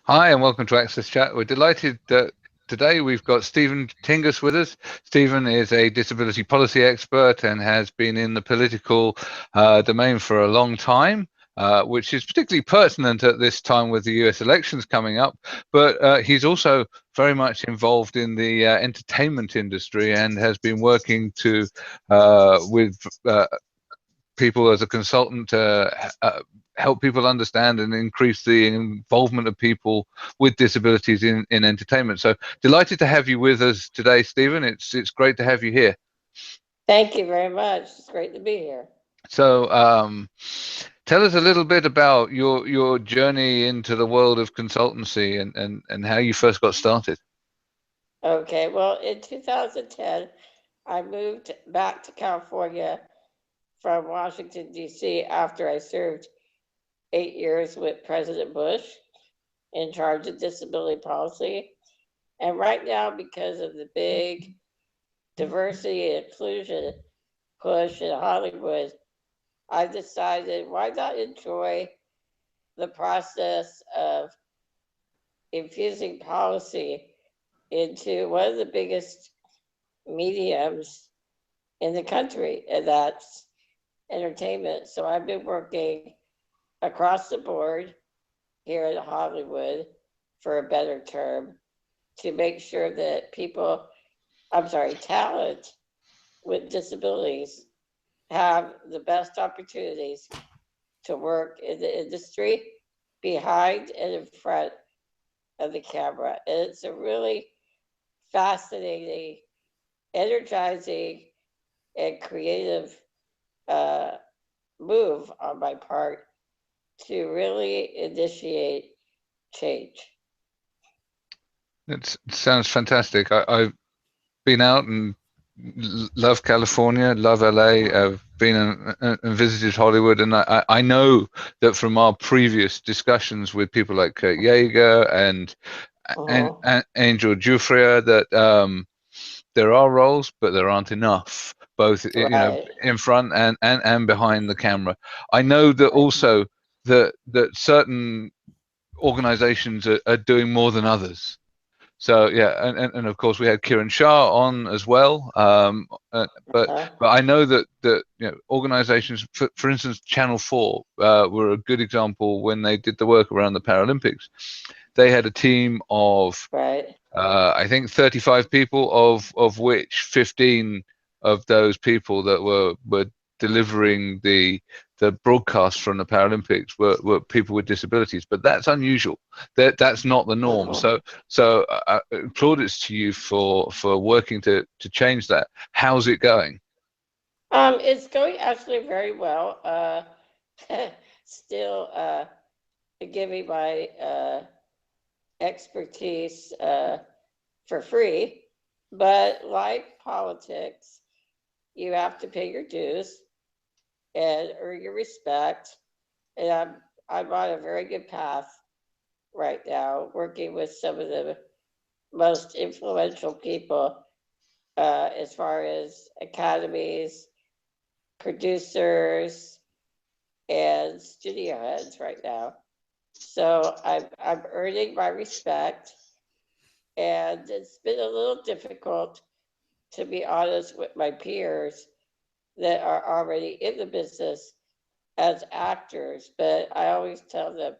Hi, and welcome to AXSChat. We're delighted that today we've got Stephen Tingus with us. Stephen is a disability policy expert and has been in the political domain for a long time, which is particularly pertinent at this time with the US elections coming up. But he's also very much involved in the entertainment industry and has been working with people as a consultant to help people understand and increase the involvement of people with disabilities in entertainment. So delighted to have you with us today, Stephen. It's great to have you here. Thank you very much. It's great to be here. So tell us a little bit about your journey into the world of consultancy and how you first got started. Okay, well, in 2010, I moved back to California from Washington, D.C. after I served 8 years with President Bush in charge of disability policy. And right now, because of the big diversity and inclusion push in Hollywood, I've decided why not enjoy the process of infusing policy into one of the biggest mediums in the country, and that's entertainment. So I've been working across the board here in Hollywood, for a better term, to make sure that talent with disabilities have the best opportunities to work in the industry behind and in front of the camera. And it's a really fascinating, energizing, and creative move on my part to really initiate change. It sounds fantastic. I've been out and love California, love LA. I've been and visited Hollywood, and I know that from our previous discussions with people like Kurt Yeager and Angel Giuffria that there are roles, but there aren't enough, both Right. in front and behind the camera. I know that also that certain organizations are doing more than others. So yeah, and of course we had Kiran Shah on as well. But I know that organizations, for instance, Channel 4 were a good example when they did the work around the Paralympics. They had a team of Right. I think 35 people, of which 15 of those people that were delivering the broadcast from the Paralympics were people with disabilities. But that's unusual. That's not the norm. So plaudits to you for working to change that. How's it going? It's going actually very well. Still giving my expertise for free, but like politics, you have to pay your dues and earn your respect. And I'm on a very good path right now, working with some of the most influential people as far as academies, producers, and studio heads right now. So I'm earning my respect, and it's been a little difficult, to be honest, with my peers that are already in the business as actors. But I always tell them,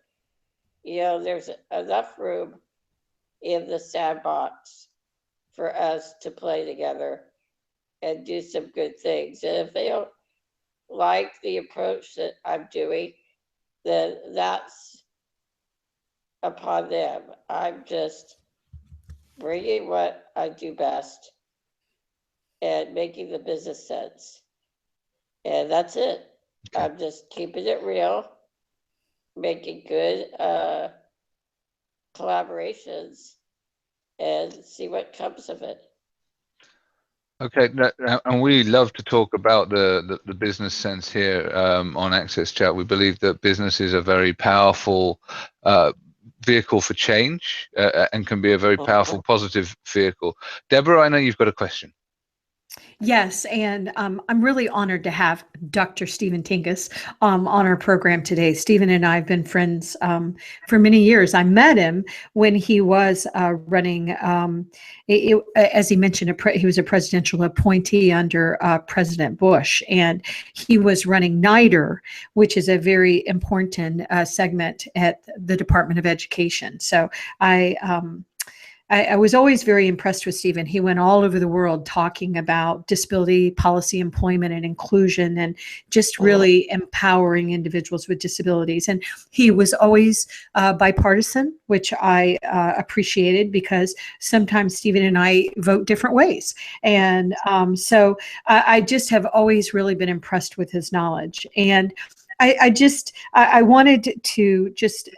there's enough room in the sandbox for us to play together and do some good things. And if they don't like the approach that I'm doing, then that's upon them. I'm just bringing what I do best and making the business sense. And that's it. Okay. I'm just keeping it real, making good collaborations, and see what comes of it. Okay, and we love to talk about the business sense here on AXSChat. We believe that business is a very powerful vehicle for change and can be a very powerful positive vehicle. Deborah, I know you've got a question. Yes, and I'm really honored to have Dr. Stephen Tingus on our program today. Stephen and I have been friends for many years. I met him when he was running, as he mentioned, he was a presidential appointee under President Bush, and he was running NIDER, which is a very important segment at the Department of Education. So I was always very impressed with Stephen. He went all over the world talking about disability, policy, employment, and inclusion, and just really empowering individuals with disabilities. And he was always bipartisan, which I appreciated, because sometimes Stephen and I vote different ways. And so I just have always really been impressed with his knowledge. And I wanted to just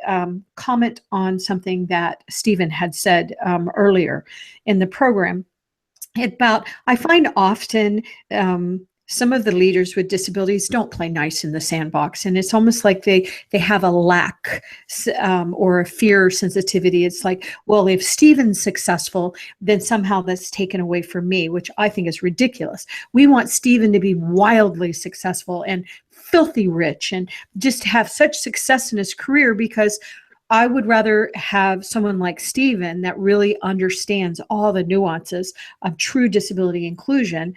comment on something that Stephen had said earlier in the program about, I find often some of the leaders with disabilities don't play nice in the sandbox, and it's almost like they have a lack or a fear sensitivity. It's like, well, if Stephen's successful, then somehow that's taken away from me, which I think is ridiculous. We want Stephen to be wildly successful and filthy rich and just have such success in his career, because I would rather have someone like Stephen that really understands all the nuances of true disability inclusion,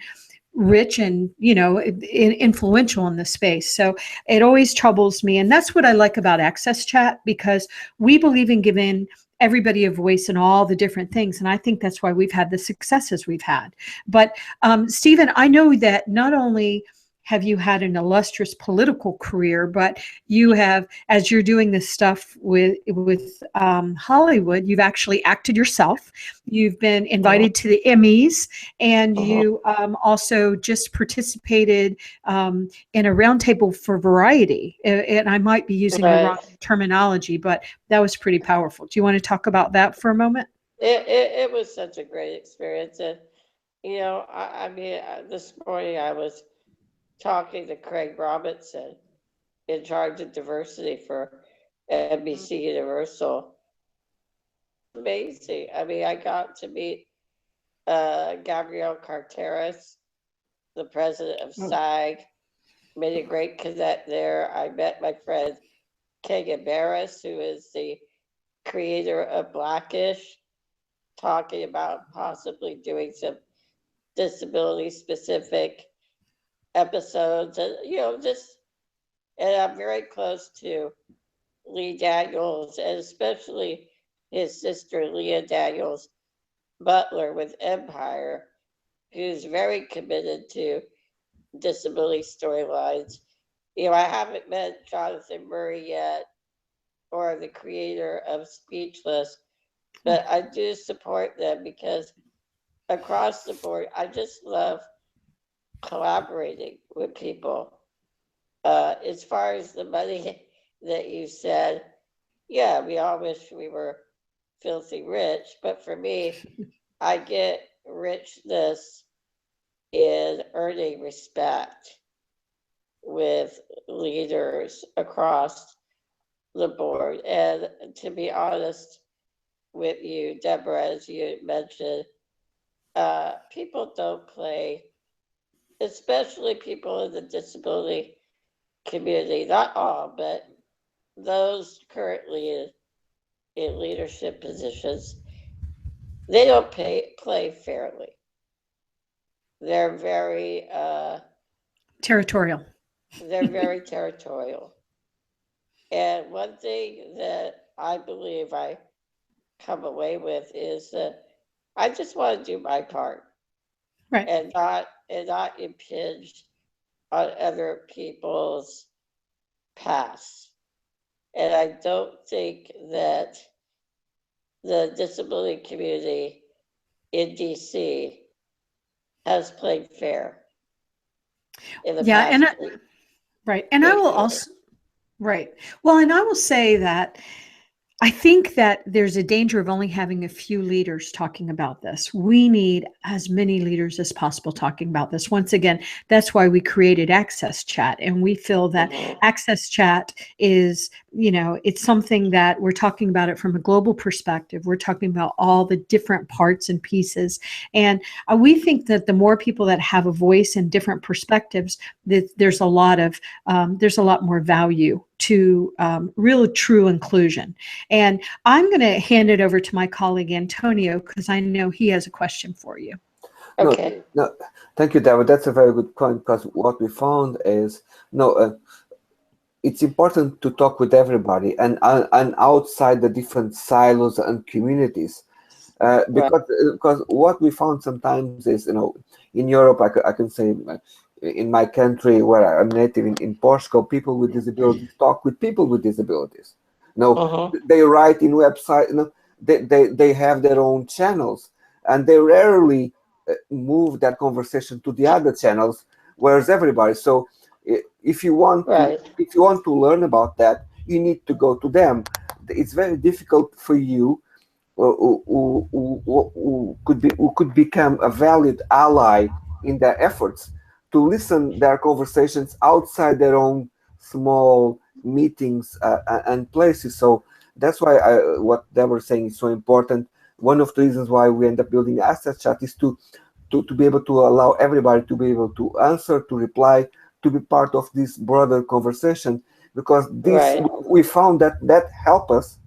rich and, influential in the space. So it always troubles me. And that's what I like about AXSChat, because we believe in giving everybody a voice in all the different things. And I think that's why we've had the successes we've had. But Stephen, I know that not only have you had an illustrious political career, but you have, as you're doing this stuff with Hollywood, you've actually acted yourself. You've been invited to the Emmys, and you also just participated in a roundtable for Variety. And I might be using the wrong terminology, but that was pretty powerful. Do you want to talk about that for a moment? It was such a great experience. And, I mean, this morning I was talking to Craig Robinson, in charge of diversity for NBC Universal. Amazing. I mean, I got to meet Gabrielle Carteris, the president of SAG, made a great connect there. I met my friend Kagan Barris, who is the creator of Blackish, talking about possibly doing some disability specific episodes, and and I'm very close to Lee Daniels, and especially his sister Leah Daniels Butler with Empire, who's very committed to disability storylines. I haven't met Jonathan Murray yet, or the creator of Speechless, but I do support them, because across the board, I just love collaborating with people. As far as the money that you said, yeah, we all wish we were filthy rich, but for me, I get richness in earning respect with leaders across the board. And to be honest with you, Deborah, as you mentioned, people don't play, especially people in the disability community, not all, but those currently in leadership positions, they don't play fairly. They're very territorial. They're very territorial. And one thing that I believe I come away with is that I just want to do my part, right, and not impinge on other people's paths. And I don't think that the disability community in DC has played fair in the past. And right. And I will also, right. Well, and I will say that I think that there's a danger of only having a few leaders talking about this. We need as many leaders as possible talking about this. Once again, that's why we created AXSChat, and we feel that AXSChat is it's something that we're talking about it from a global perspective. We're talking about all the different parts and pieces. And we think that the more people that have a voice and different perspectives, that there's a lot more value to real true inclusion. And I'm going to hand it over to my colleague Antonio, because I know he has a question for you. Okay. No, thank you, David. That's a very good point, because what we found is it's important to talk with everybody and outside the different silos and communities, because what we found sometimes is, in Europe, I can say, in my country where I'm native, in Portugal, people with disabilities talk with people with disabilities. They write in website. They have their own channels, and they rarely move that conversation to the other channels, whereas everybody. So if you want to learn about that, you need to go to them. It's very difficult for you who could become a valued ally in their efforts to listen their conversations outside their own small meetings and places. So that's why what they were saying is so important. One of the reasons why we end up building AXSChat is to be able to allow everybody to be able to answer, to reply, to be part of this broader conversation, because we found that help us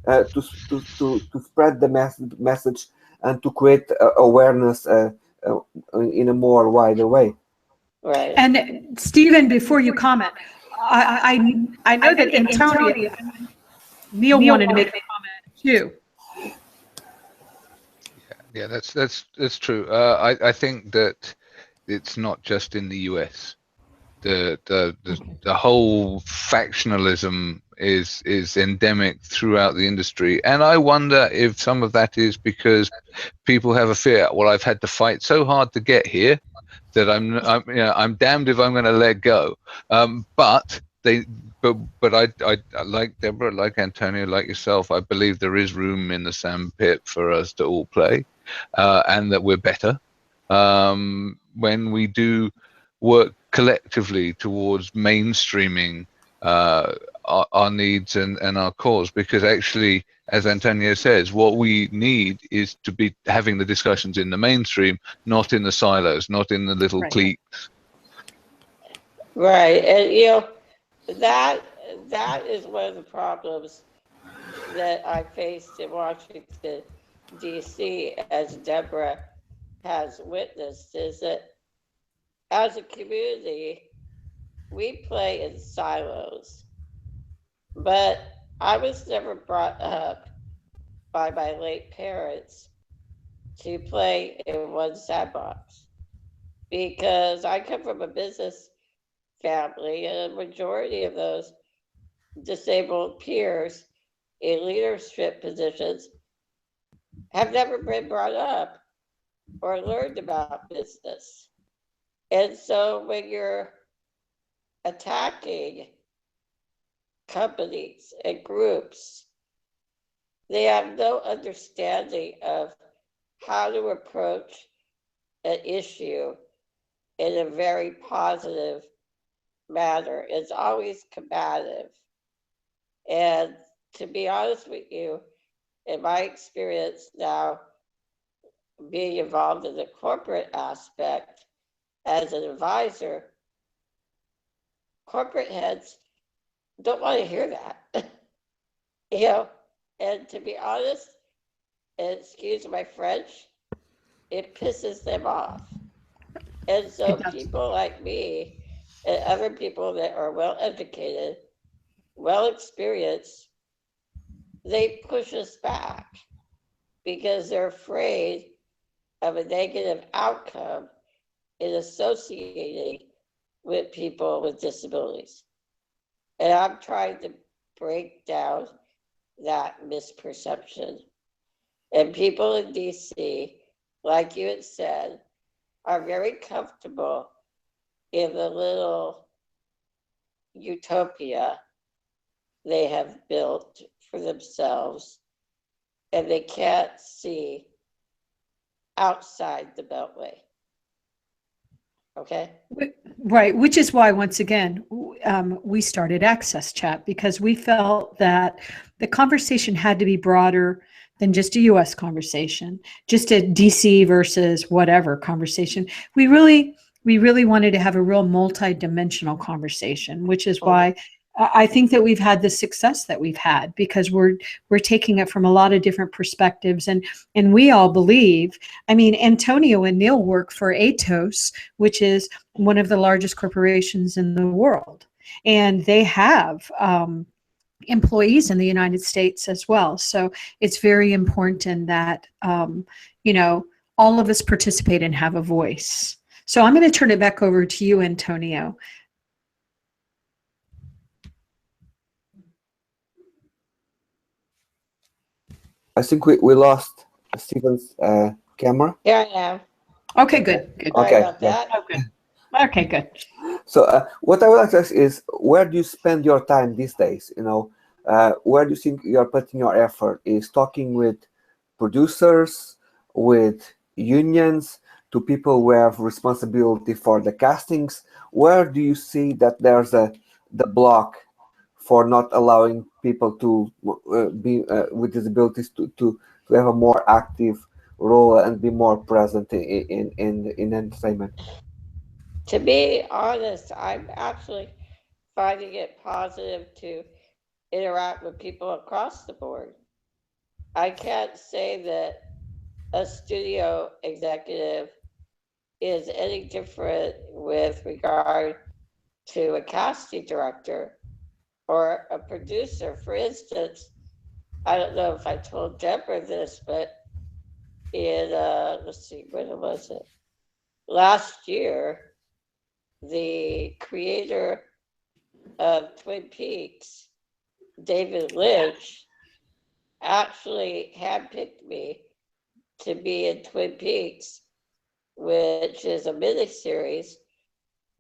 to spread the message and to create awareness in a more wider way. Right. And Stephen, before you comment, I know that Antonio, Neil wanted to make a comment too. Yeah, that's true. I think that it's not just in the US. The whole factionalism is endemic throughout the industry, and I wonder if some of that is because people have a fear. Well, I've had to fight so hard to get here that I'm damned if I'm going to let go. But I like Deborah, like Antonio, like yourself. I believe there is room in the sandpit for us to all play, and that we're better when we do work collectively towards mainstreaming our needs and our cause. Because actually, as Antonio says, what we need is to be having the discussions in the mainstream, not in the silos, not in the little cliques. Right, and that is one of the problems that I faced in Washington, D.C., as Deborah has witnessed, is that as a community, we play in silos. But I was never brought up by my late parents to play in one sandbox, because I come from a business family, and a majority of those disabled peers in leadership positions have never been brought up or learned about business. And so when you're attacking companies and groups, they have no understanding of how to approach an issue in a very positive manner. It's always combative. And to be honest with you, in my experience now, being involved in the corporate aspect as an advisor, corporate heads don't want to hear that. And to be honest, and excuse my French, it pisses them off. And so people like me and other people that are well educated, well experienced, they push us back because they're afraid of a negative outcome in associating with people with disabilities. And I'm trying to break down that misperception. And people in DC, like you had said, are very comfortable in the little utopia they have built for themselves, and they can't see outside the Beltway. Okay. Right, which is why, once again, we started AXSChat, because we felt that the conversation had to be broader than just a US conversation, just a DC versus whatever conversation. We really wanted to have a real multi-dimensional conversation, which is why I think that we've had the success that we've had, because we're taking it from a lot of different perspectives, and we all believe. I mean, Antonio and Neil work for Atos, which is one of the largest corporations in the world, and they have employees in the United States as well. So it's very important that you know, all of us participate and have a voice. So I'm going to turn it back over to you, Antonio. I think we lost Stephen's camera. Here I am. Okay, good. Sorry Okay, about that. Okay. Okay, good. So what I would like to ask is, where do you spend your time these days? You know, where do you think you're putting your effort? Is talking with producers, with unions, to people who have responsibility for the castings? Where do you see that there's the block for not allowing people to be with disabilities to have a more active role and be more present in entertainment? To be honest, I'm actually finding it positive to interact with people across the board. I can't say that a studio executive is any different with regard to a casting director or a producer. For instance, I don't know if I told Deborah this, but in, let's see, when was it? Last year, the creator of Twin Peaks, David Lynch, actually handpicked me to be in Twin Peaks, which is a miniseries,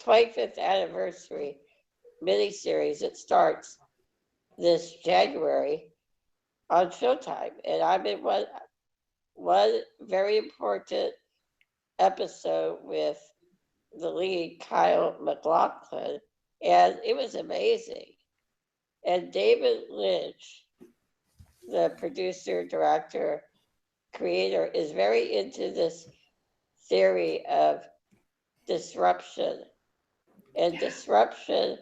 25th anniversary miniseries. It starts this January on Showtime, and I'm in one very important episode with the lead, Kyle MacLachlan, and it was amazing. And David Lynch, the producer, director, creator, is very into this theory of disruption. And disruption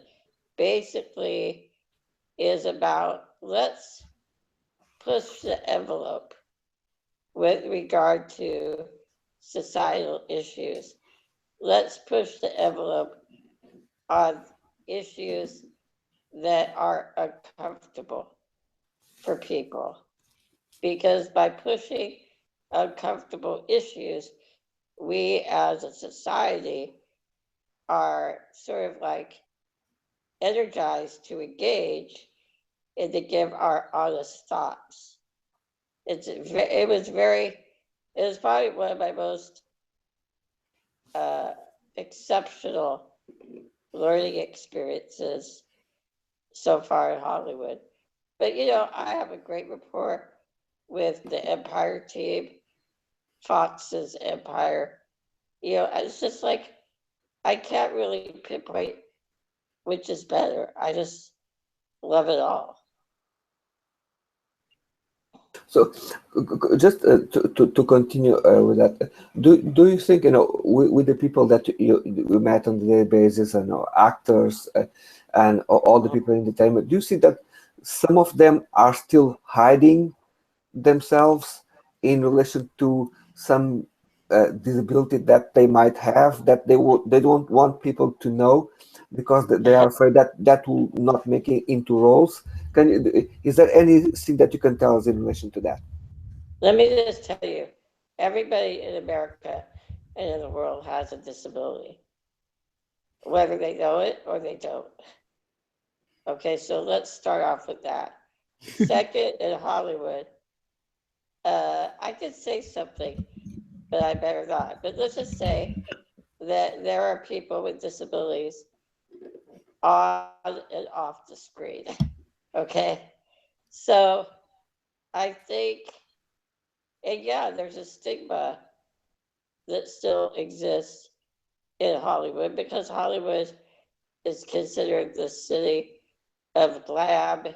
basically is about, let's push the envelope with regard to societal issues. Let's push the envelope on issues that are uncomfortable for people. Because by pushing uncomfortable issues, we as a society are sort of like energized to engage and to give our honest thoughts. It was probably one of my most exceptional learning experiences so far in Hollywood. But you know, I have a great rapport with the Empire team, Fox's Empire. You know, it's just like I can't really pinpoint which is better. I just love it all. So, just to continue with that, do you think, you know, with the people that you met on a daily basis, and actors and all the people in entertainment, do you see that some of them are still hiding themselves in relation to some disability that they might have, that they don't want people to know because they are afraid that that will not make it into roles? Is there anything that you can tell us in relation to that? Let me just tell you, everybody in America and in the world has a disability, whether they know it or they don't. Okay, so let's start off with that. Second, in Hollywood, I could say something, but I better not. But let's just say that there are people with disabilities on and off the screen. Okay, so I think, and yeah, there's a stigma that still exists in Hollywood, because Hollywood is considered the city of glam,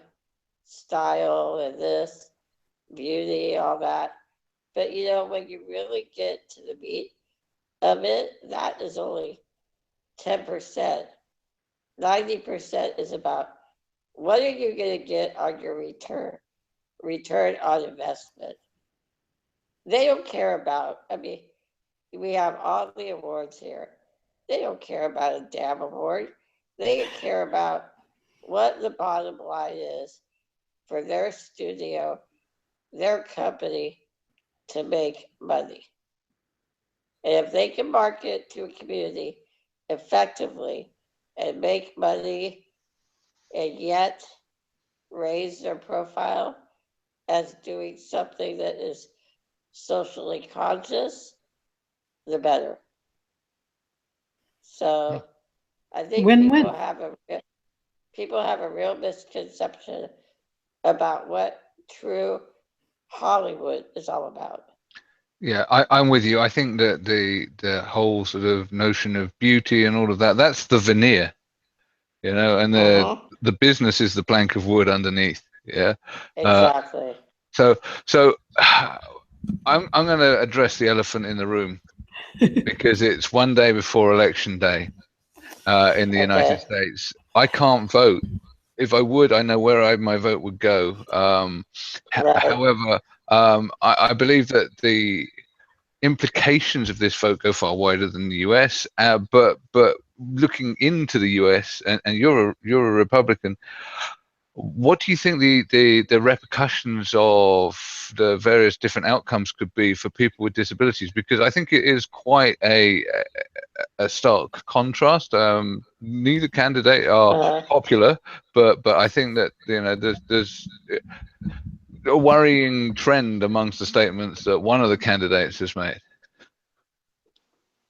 style, and this, beauty, all that. But you know, when you really get to the meat of it, that is only 10%. 90% is about what are you going to get on your return on investment. They don't care about, I mean, we have all the awards here. They don't care about a damn award. They care about what the bottom line is for their studio, their company, to make money. And if they can market to a community effectively and make money and yet raise their profile as doing something that is socially conscious, the better. So I think Win-win. people have a real misconception about what true Hollywood is all about. Yeah, I'm with you. I think that the whole sort of notion of beauty and all of that, that's the veneer, you know, and the business is the plank of wood underneath. Yeah, exactly. So I'm going to address the elephant in the room because it's one day before election day in the United States. I can't vote. If I would, I know where my vote would go. However, I believe that the implications of this vote go far wider than the US. But looking into the US, and you're a Republican, what do you think the repercussions of the various different outcomes could be for people with disabilities? Because I think it is quite a stark contrast. Neither candidate are popular, but I think that, you know, there's a worrying trend amongst the statements that one of the candidates has made.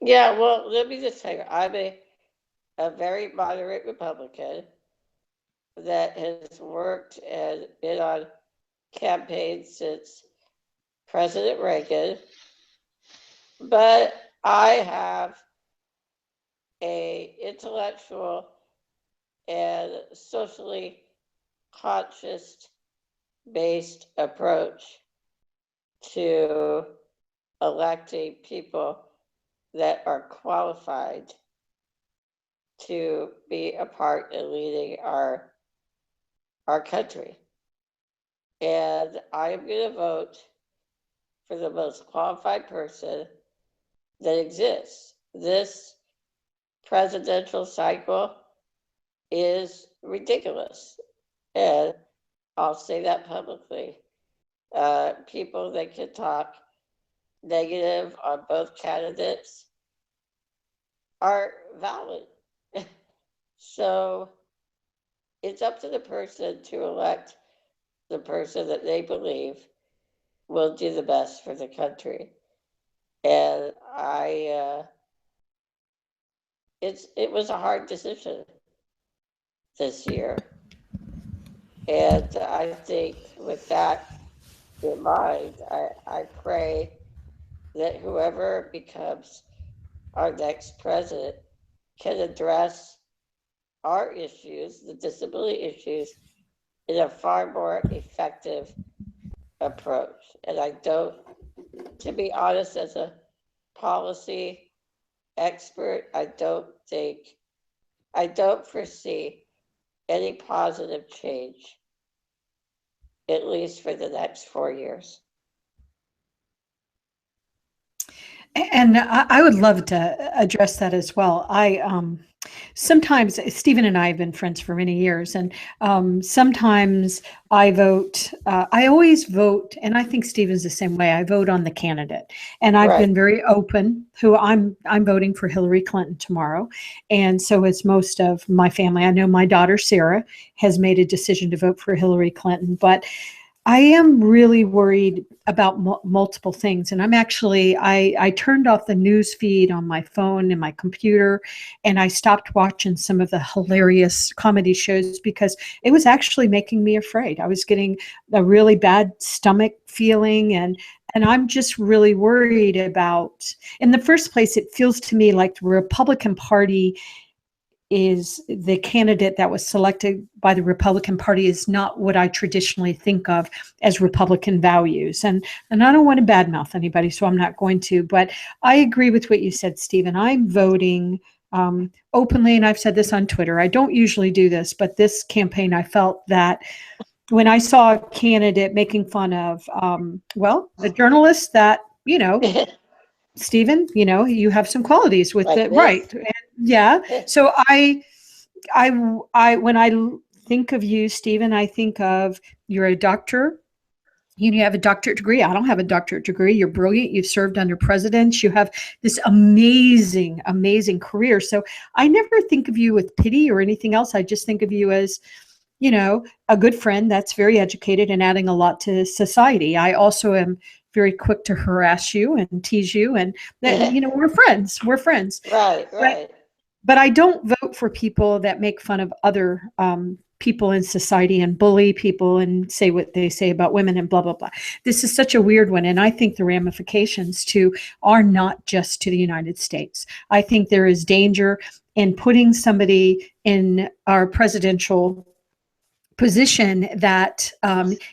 Yeah, well, let me just tell you, I'm a very moderate Republican that has worked and been on campaigns since President Reagan, but I have a intellectual and socially conscious based approach to electing people that are qualified to be a part in leading our country. And I am going to vote for the most qualified person that exists. This presidential cycle is ridiculous. And I'll say that publicly. People that can talk negative on both candidates are valid. So it's up to the person to elect the person that they believe will do the best for the country. And it was a hard decision this year. And I think with that in mind, I pray that whoever becomes our next president can address our issues, the disability issues, in a far more effective approach. And I don't, to be honest, as a policy expert, I don't foresee any positive change, at least for the next 4 years. And I would love to address that as well. Sometimes Stephen and I have been friends for many years, and sometimes I vote. I always vote, and I think Stephen's the same way. I vote on the candidate, and I've been very open. I'm voting for Hillary Clinton tomorrow, and so is most of my family. I know my daughter Sarah has made a decision to vote for Hillary Clinton, but I am really worried about multiple things. And I turned off the news feed on my phone and my computer, and I stopped watching some of the hilarious comedy shows because it was actually making me afraid. I was getting a really bad stomach feeling, and And I'm just really worried about, in the first place, it feels to me like the Republican Party is the candidate that was selected by the Republican Party is not what I traditionally think of as Republican values. And I don't want to badmouth anybody, so I'm not going to, but I agree with what you said, Stephen. I'm voting openly, and I've said this on Twitter. I don't usually do this, but this campaign, I felt that when I saw a candidate making fun of, a journalist that, Stephen, you have some qualities with Like it, this? right? And yeah. So I, when I think of you, Stephen, I think of you're a doctor. You have a doctorate degree. I don't have a doctorate degree. You're brilliant. You've served under presidents. You have this amazing, amazing career. So I never think of you with pity or anything else. I just think of you as, a good friend that's very educated and adding a lot to society. I also am very quick to harass you and tease you, and that, we're friends. We're friends. Right. But I don't vote for people that make fun of other people in society and bully people and say what they say about women and blah, blah, blah. This is such a weird one. And I think the ramifications are not just to the United States. I think there is danger in putting somebody in our presidential position that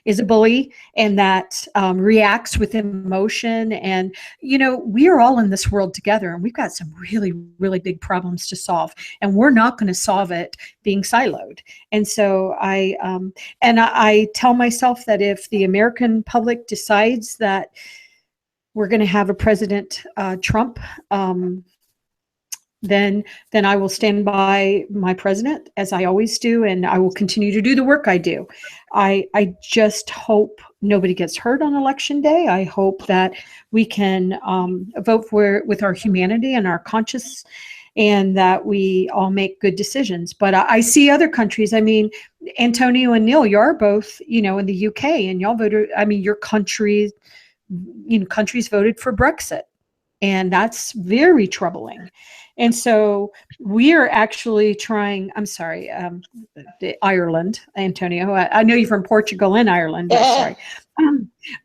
is a bully and that reacts with emotion. And, we are all in this world together, and we've got some really, really big problems to solve, and we're not going to solve it being siloed. And so I tell myself that if the American public decides that we're going to have a President Trump, then I will stand by my president, as I always do, and I will continue to do the work I do. I just hope nobody gets hurt on election day. I hope that we can vote with our humanity and our conscience, and that we all make good decisions. But I see other countries. I mean, Antonio and Neil, you are both, in the UK, and y'all voted. I mean, your countries voted for Brexit, and that's very troubling. And so we are actually trying, Ireland, Antonio. I know you're from Portugal and Ireland, but sorry.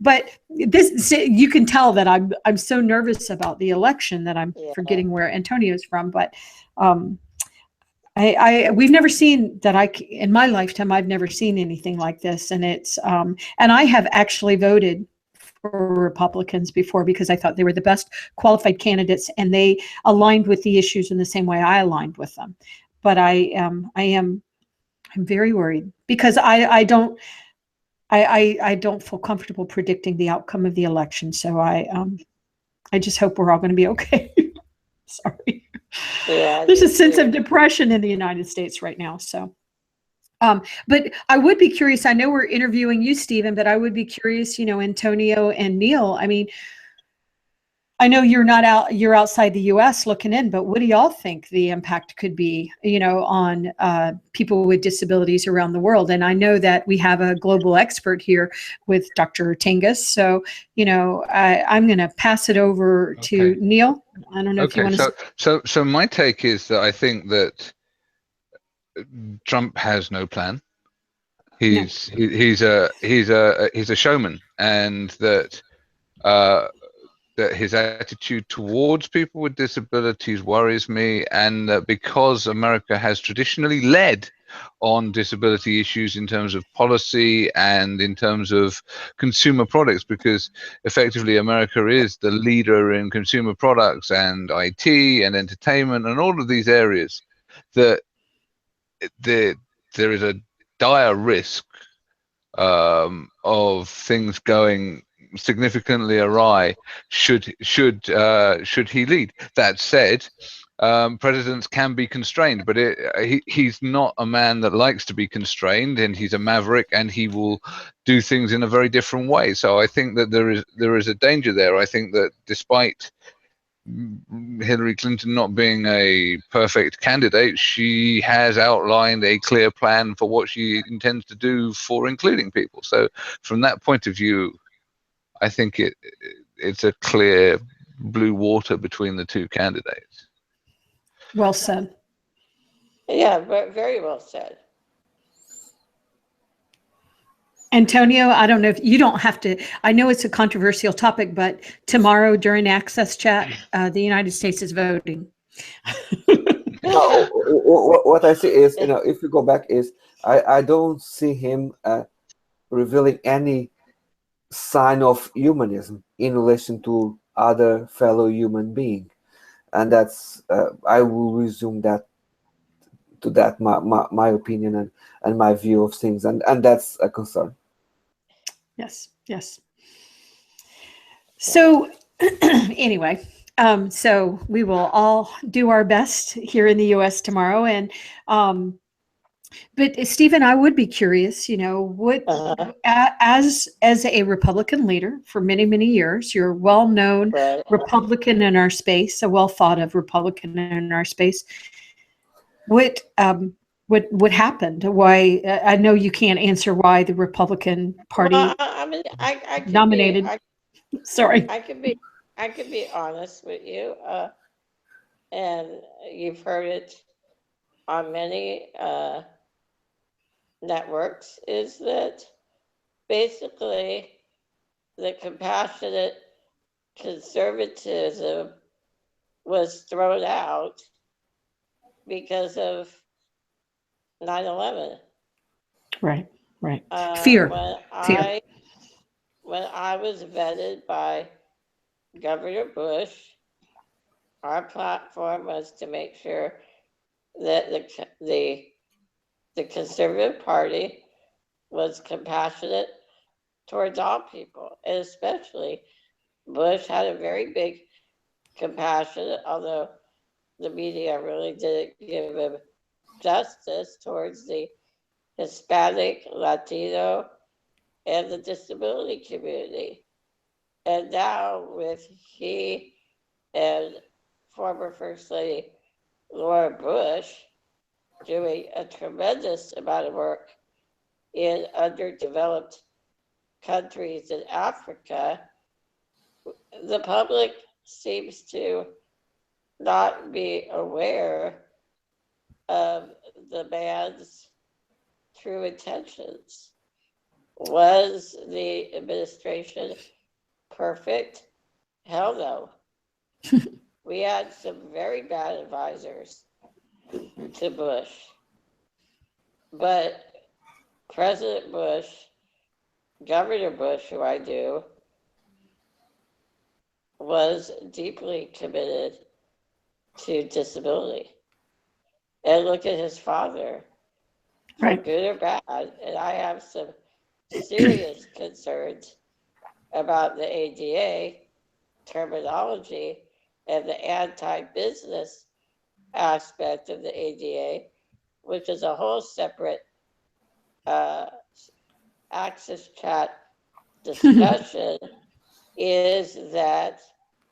But this, you can tell that I'm so nervous about the election that I'm forgetting where Antonio's from. But we've never seen that. In my lifetime, I've never seen anything like this. And it's and I have actually voted for Republicans before because I thought they were the best qualified candidates, and they aligned with the issues in the same way I aligned with them. But I'm very worried because I don't feel comfortable predicting the outcome of the election. So I just hope we're all going to be okay. Sorry. Yeah, there's a sense of depression in the United States right now. So. But I would be curious, I know we're interviewing you, Stephen, but I would be curious, Antonio and Neil, I mean, I know you're outside the US looking in, but what do y'all think the impact could be, on people with disabilities around the world? And I know that we have a global expert here with Dr. Tingus. So, I'm going to pass it over to Neil. I don't know if you want to. So my take is that I think that Trump has no plan. He's a showman, and that his attitude towards people with disabilities worries me, and that because America has traditionally led on disability issues in terms of policy and in terms of consumer products, because effectively America is the leader in consumer products and IT and entertainment and all of these areas, that there is a dire risk of things going significantly awry should he lead. That said, presidents can be constrained, but he's not a man that likes to be constrained, and he's a maverick, and he will do things in a very different way. So I think that there is a danger there. I think that despite Hillary Clinton not being a perfect candidate, she has outlined a clear plan for what she intends to do for including people. So from that point of view, I think it's a clear blue water between the two candidates. Well said. Yeah, very well said. Antonio, I don't know if you don't have to, I know it's a controversial topic, but tomorrow during AXSChat, the United States is voting. No, what I see is, if you go back, is I don't see him revealing any sign of humanism in relation to other fellow human being, and that's I will resume that to that my opinion and my view of things, and that's a concern. Yes, yes. So anyway, so we will all do our best here in the U.S. tomorrow, and but Stephen, I would be curious, what as a Republican leader for many, many years, you're a well-known Right. Republican in our space, a well thought of Republican in our space. What happened? Why? I know you can't answer why the Republican Party Well, I mean, I can nominated. Sorry. I can be honest with you, and you've heard it on many networks, is that basically the compassionate conservatism was thrown out because of 9/11. Right. Fear. When I was vetted by Governor Bush, our platform was to make sure that the Conservative Party was compassionate towards all people, and especially Bush had a very big compassion, although the media really didn't give him justice, towards the Hispanic, Latino, and the disability community. And now with he and former First Lady Laura Bush doing a tremendous amount of work in underdeveloped countries in Africa, the public seems to not be aware of the man's true intentions. Was the administration perfect? Hell no. We had some very bad advisors to Bush. But President Bush, Governor Bush, who I knew, was deeply committed to disability. And look at his father, for Right. good or bad. And I have some serious concerns about the ADA terminology and the anti-business aspect of the ADA, which is a whole separate AXSChat discussion, is that,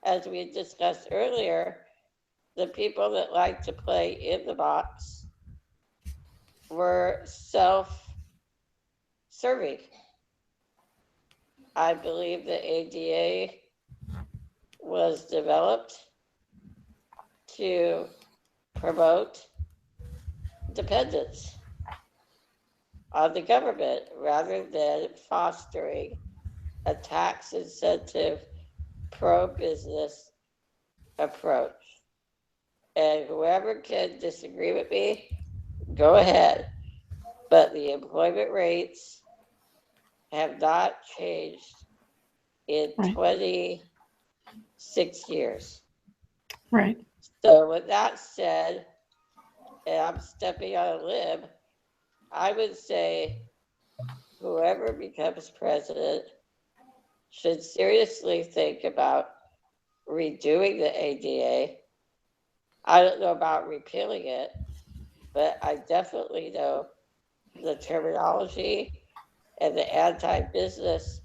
as we discussed earlier, the people that like to play in the box were self-serving. I believe the ADA was developed to promote dependence on the government rather than fostering a tax incentive pro-business approach. And whoever can disagree with me, go ahead. But the employment rates have not changed in 26 years. Right. So with that said, and I'm stepping on a limb, I would say whoever becomes president should seriously think about redoing the ADA. I don't know about repealing it, but I definitely know the terminology and the anti-business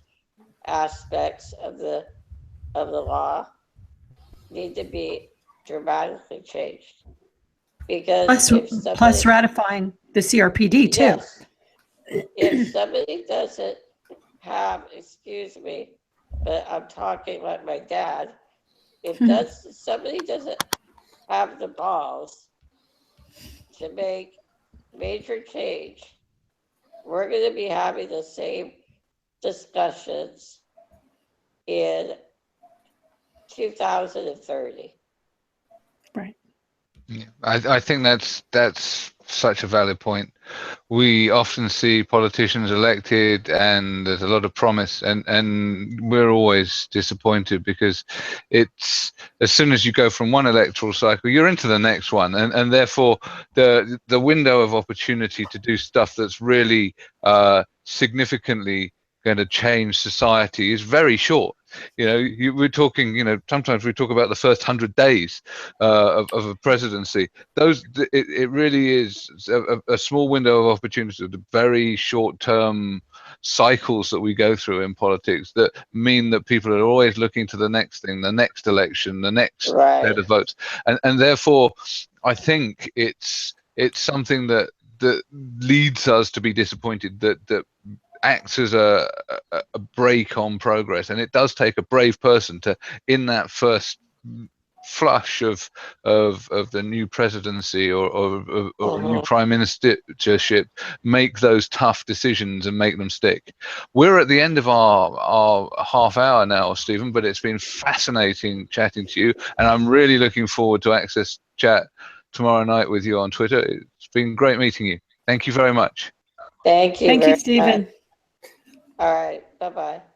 aspects of the law need to be dramatically changed. Because plus ratifying the CRPD too. Yes, if somebody doesn't have, excuse me, but I'm talking like my dad, if somebody doesn't have the balls to make major change, we're going to be having the same discussions in 2030. Right. Yeah, I think that's such a valid point. We often see politicians elected and there's a lot of promise, and we're always disappointed because it's as soon as you go from one electoral cycle, you're into the next one, and therefore the window of opportunity to do stuff that's really significantly going to change society is very short. You know, we're talking, you know, sometimes we talk about the first 100 days of a presidency. It really is a small window of opportunity, the very short-term cycles that we go through in politics that mean that people are always looking to the next thing, the next election, the next set of votes, and therefore I think it's something that leads us to be disappointed, that acts as a brake on progress, and it does take a brave person to, in that first flush of the new presidency or a new prime ministership, make those tough decisions and make them stick. We're at the end of our half hour now, Stephen, but it's been fascinating chatting to you, and I'm really looking forward to AXSChat tomorrow night with you on Twitter. It's been great meeting you. Thank you very much. Thank you. Thank you, Stephen. All right. Bye-bye.